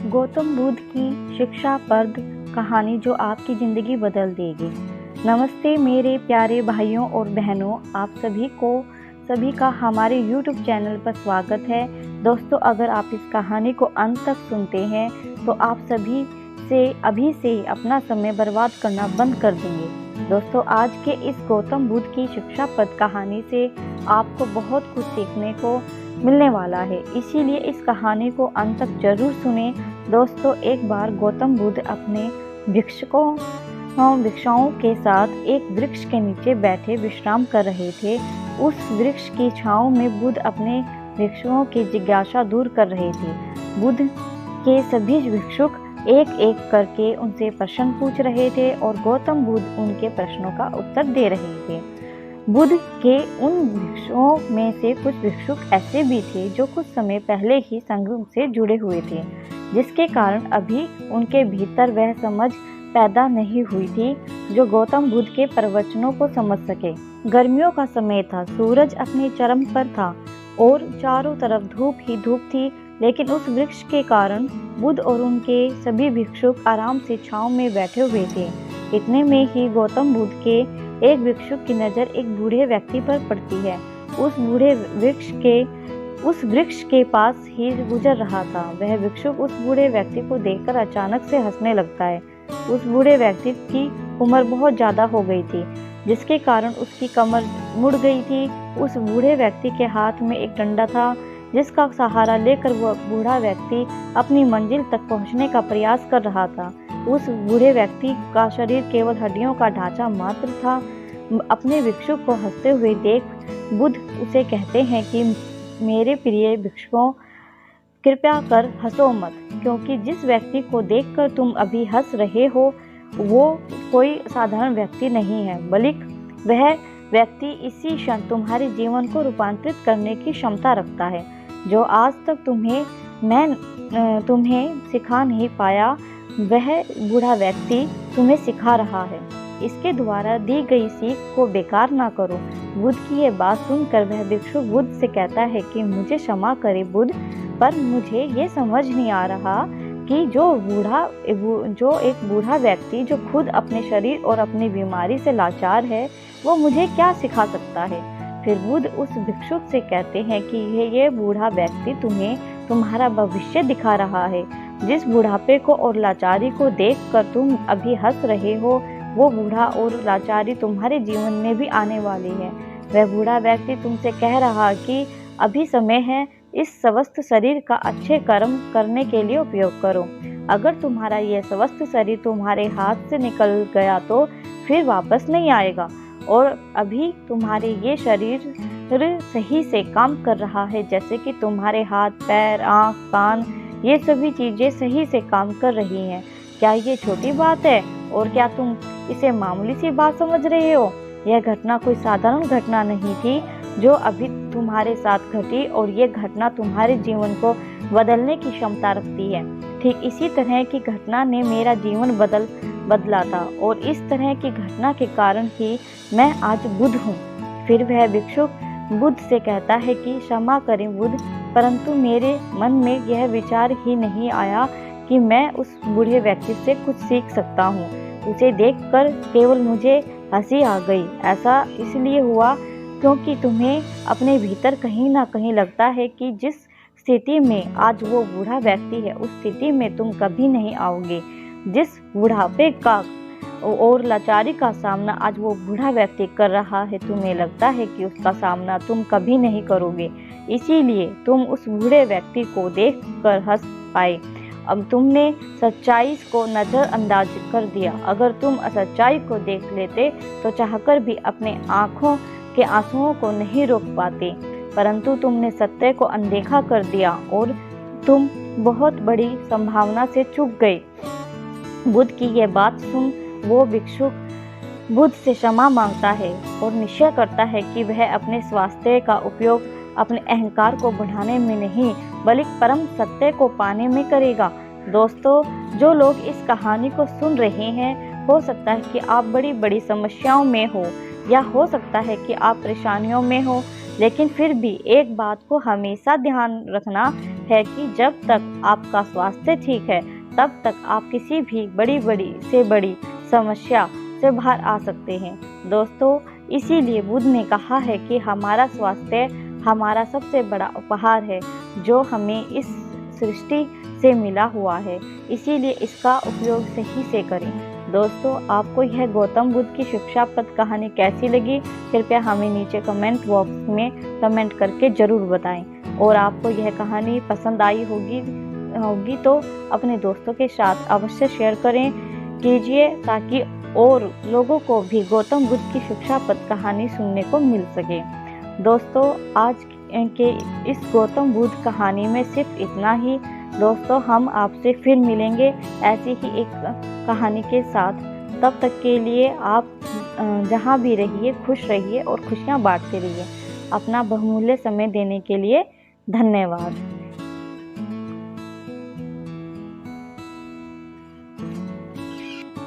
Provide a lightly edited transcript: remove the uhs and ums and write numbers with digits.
गौतम बुद्ध की शिक्षाप्रद कहानी जो आपकी ज़िंदगी बदल देगी। नमस्ते मेरे प्यारे भाइयों और बहनों, आप सभी का हमारे YouTube चैनल पर स्वागत है। दोस्तों, अगर आप इस कहानी को अंत तक सुनते हैं तो आप सभी से अभी से अपना समय बर्बाद करना बंद कर देंगे। दोस्तों, आज के इस गौतम बुद्ध की शिक्षाप्रद कहानी से आपको बहुत कुछ सीखने को मिलने वाला है, इसीलिए इस कहानी को अंत तक जरूर सुने। दोस्तों, एक बार गौतम बुद्ध अपने भिक्षुओं के साथ एक वृक्ष के नीचे बैठे विश्राम कर रहे थे। उस वृक्ष की छांव में बुद्ध अपने भिक्षुओं की जिज्ञासा दूर कर रहे थे। बुद्ध के सभी भिक्षुक एक एक करके उनसे प्रश्न पूछ रहे थे और गौतम बुद्ध उनके प्रश्नों का उत्तर दे रहे थे। बुद्ध के उन भिक्षुओं में से कुछ भिक्षुक ऐसे भी थे जो कुछ समय पहले ही संघ से जुड़े हुए थे, जिसके कारण अभी उनके भीतर वह समझ पैदा नहीं हुई थी जो गौतम बुद्ध के प्रवचनों को समझ सके। गर्मियों का समय था, सूरज अपने चरम पर था और चारों तरफ धूप ही धूप थी, लेकिन उस वृक्ष के कारण बुद्ध और उनके सभी भिक्षुक आराम से छांव में बैठे हुए थे। इतने में ही गौतम बुद्ध के एक भिक्षुक की नज़र एक बूढ़े व्यक्ति पर पड़ती है। उस वृक्ष के पास ही गुजर रहा था। वह भिक्षुक उस बूढ़े व्यक्ति को देखकर अचानक से हंसने लगता है। उस बूढ़े व्यक्ति की उम्र बहुत ज़्यादा हो गई थी, जिसके कारण उसकी कमर मुड़ गई थी। उस बूढ़े व्यक्ति के हाथ में एक डंडा था, जिसका सहारा लेकर वह बूढ़ा व्यक्ति अपनी मंजिल तक पहुंचने का प्रयास कर रहा था। उस बूढ़े व्यक्ति का शरीर केवल हड्डियों का ढांचा मात्र था। अपने भिक्षुक को हंसते हुए देख बुद्ध उसे कहते हैं कि मेरे प्रिय भिक्षुकों, कृपया कर हंसो मत, क्योंकि जिस व्यक्ति को देखकर तुम अभी हंस रहे हो वो कोई साधारण व्यक्ति नहीं है, बल्कि वह व्यक्ति इसी क्षण तुम्हारे जीवन को रूपांतरित करने की क्षमता रखता है। जो आज तक तुम्हें सिखा नहीं पाया, वह बूढ़ा व्यक्ति तुम्हें सिखा रहा है। इसके द्वारा दी गई सीख को बेकार ना करो। बुद्ध की ये बात सुनकर वह भिक्षुक बुद्ध से कहता है कि मुझे क्षमा करे बुद्ध, पर मुझे ये समझ नहीं आ रहा कि जो एक बूढ़ा व्यक्ति जो खुद अपने शरीर और अपनी बीमारी से लाचार है, वो मुझे क्या सिखा सकता है। फिर बुद्ध उस भिक्षुक से कहते हैं कि ये बूढ़ा व्यक्ति तुम्हें तुम्हारा भविष्य दिखा रहा है। जिस बुढ़ापे को और लाचारी को देखकर तुम अभी हंस रहे हो, वो बूढ़ा और लाचारी तुम्हारे जीवन में भी आने वाली है। वह बूढ़ा व्यक्ति तुमसे कह रहा कि अभी समय है, इस स्वस्थ शरीर का अच्छे कर्म करने के लिए उपयोग करो। अगर तुम्हारा यह स्वस्थ शरीर तुम्हारे हाथ से निकल गया तो फिर वापस नहीं आएगा, और अभी तुम्हारे ये शरीर सही से काम कर रहा है, जैसे कि तुम्हारे हाथ, पैर, आँख, कान, ये सभी चीज़ें सही से काम कर रही हैं। क्या ये छोटी बात है और क्या तुम इसे मामूली सी बात समझ रहे हो? यह घटना कोई साधारण घटना नहीं थी जो अभी तुम्हारे साथ घटी, और ये घटना तुम्हारे जीवन को बदलने की क्षमता रखती है। ठीक इसी तरह की घटना ने मेरा जीवन बदला था, और इस तरह की घटना के कारण ही मैं आज बुद्ध हूँ। फिर वह भिक्षुक बुद्ध से कहता है कि क्षमा करें बुद्ध, परंतु मेरे मन में यह विचार ही नहीं आया कि मैं उस बूढ़े व्यक्ति से कुछ सीख सकता हूँ। उसे देखकर केवल मुझे हंसी आ गई। ऐसा इसलिए हुआ क्योंकि तुम्हें अपने भीतर कहीं ना कहीं लगता है कि जिस स्थिति में आज वो बूढ़ा व्यक्ति है, उस स्थिति में तुम कभी नहीं आओगे। जिस बुढ़ापे का और लाचारी का सामना आज वो बूढ़ा व्यक्ति कर रहा है, तुम्हें लगता है कि उसका सामना तुम कभी नहीं करोगे, इसीलिए तुम उस बूढ़े व्यक्ति को देखकर हंस पाए। अब तुमने सच्चाई को नज़रअंदाज कर दिया। अगर तुम सच्चाई को देख लेते तो चाहकर भी अपने आँखों के आंसुओं को नहीं रोक पाते, परंतु तुमने सत्य को अनदेखा कर दिया और तुम बहुत बड़ी संभावना से चूक गए। बुद्ध की यह बात सुन वो भिक्षुक बुद्ध से क्षमा मांगता है और निश्चय करता है कि वह अपने स्वास्थ्य का उपयोग अपने अहंकार को बढ़ाने में नहीं, बल्कि परम सत्य को पाने में करेगा। दोस्तों, जो लोग इस कहानी को सुन रहे हैं, हो सकता है कि आप बड़ी बड़ी समस्याओं में हो, या हो सकता है कि आप परेशानियों में हो, लेकिन फिर भी एक बात को हमेशा ध्यान रखना है कि जब तक आपका स्वास्थ्य ठीक है तब तक आप किसी भी बड़ी समस्या से बाहर आ सकते हैं। दोस्तों, इसीलिए बुद्ध ने कहा है कि हमारा स्वास्थ्य हमारा सबसे बड़ा उपहार है जो हमें इस सृष्टि से मिला हुआ है, इसीलिए इसका उपयोग सही से करें। दोस्तों, आपको यह गौतम बुद्ध की शिक्षाप्रद कहानी कैसी लगी, कृपया हमें नीचे कमेंट बॉक्स में कमेंट करके ज़रूर बताएं। और आपको यह कहानी पसंद आई होगी तो अपने दोस्तों के साथ अवश्य शेयर कीजिए ताकि और लोगों को भी गौतम बुद्ध की शिक्षाप्रद कहानी सुनने को मिल सके। दोस्तों, आज के इस गौतम बुद्ध कहानी में सिर्फ इतना ही। दोस्तों, हम आपसे फिर मिलेंगे ऐसी ही एक कहानी के साथ। तब तक के लिए आप जहाँ भी रहिए खुश रहिए और खुशियाँ बांटते रहिए। अपना बहुमूल्य समय देने के लिए धन्यवाद।